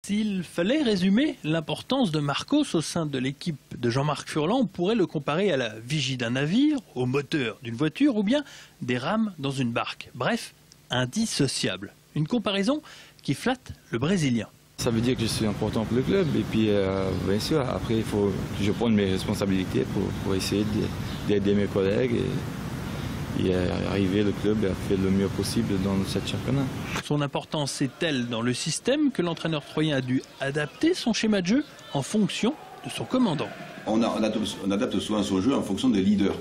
S'il fallait résumer l'importance de Marcos au sein de l'équipe de Jean-Marc Furlan, on pourrait le comparer à la vigie d'un navire, au moteur d'une voiture ou bien des rames dans une barque. Bref, indissociable. Une comparaison qui flatte le Brésilien. Ça veut dire que je suis important pour le club et puis bien sûr après il faut que je prenne mes responsabilités pour essayer d'aider mes collègues et arriver le club à faire le mieux possible dans cette championnat. Son importance est telle dans le système que l'entraîneur troyen a dû adapter son schéma de jeu en fonction de son commandant. On adapte souvent son jeu en fonction des leaders.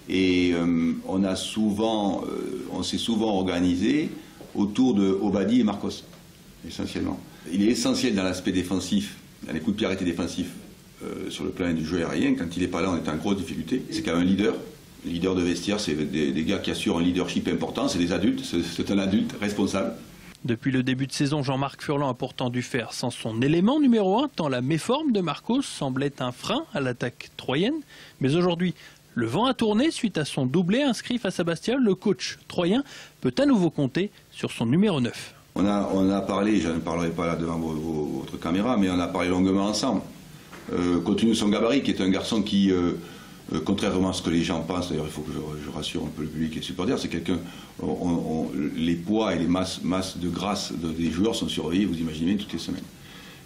Et on s'est souvent organisé autour de Obadi et Marcos, essentiellement. Il est essentiel dans l'aspect défensif, dans les coups de pied arrêtés défensifs sur le plan du jeu aérien. Quand il n'est pas là, on est en grosse difficulté. C'est quand même un leader. Leader de vestiaire, c'est des gars qui assurent un leadership important, c'est des adultes, c'est un adulte responsable. Depuis le début de saison, Jean-Marc Furlan a pourtant dû faire sans son élément numéro 1, tant la méforme de Marcos semblait un frein à l'attaque troyenne. Mais aujourd'hui, le vent a tourné suite à son doublé inscrit face à Bastia. Le coach troyen peut à nouveau compter sur son numéro 9. On a parlé, je ne parlerai pas là devant votre caméra, mais on a parlé longuement ensemble. Compte tenu de son gabarit, qui est un garçon qui... contrairement à ce que les gens pensent, d'ailleurs il faut que je rassure un peu le public et les supporters, c'est quelqu'un, les poids et les masses de grâce des joueurs sont surveillés, vous imaginez, toutes les semaines.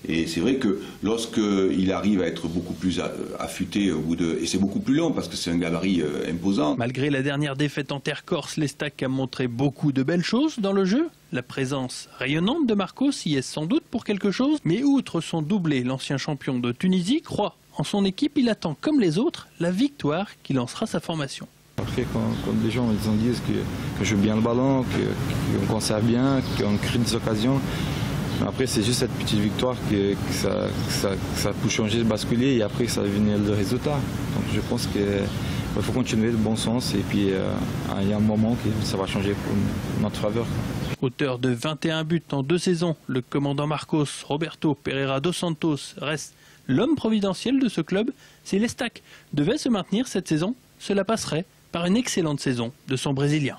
Et c'est vrai que lorsqu'il arrive à être beaucoup plus affûté et c'est beaucoup plus long parce que c'est un gabarit imposant. Malgré la dernière défaite en terre corse, l'Estac a montré beaucoup de belles choses dans le jeu. La présence rayonnante de Marcos y est sans doute pour quelque chose, mais outre son doublé, l'ancien champion de Tunisie croit en son équipe, il attend comme les autres la victoire qui lancera sa formation. Après, quand les gens ils disent que je joue bien le ballon, qu'on conserve bien, qu'on crée des occasions, après c'est juste cette petite victoire que ça peut changer, basculer et après ça va venir le résultat. Donc je pense qu'il faut continuer de bon sens et puis il y a un moment que ça va changer pour notre faveur. Auteur de 21 buts en 2 saisons, le commandant Marcos Roberto Pereira dos Santos reste l'homme providentiel de ce club. Si l'Estac devait se maintenir cette saison, cela passerait par une excellente saison de son Brésilien.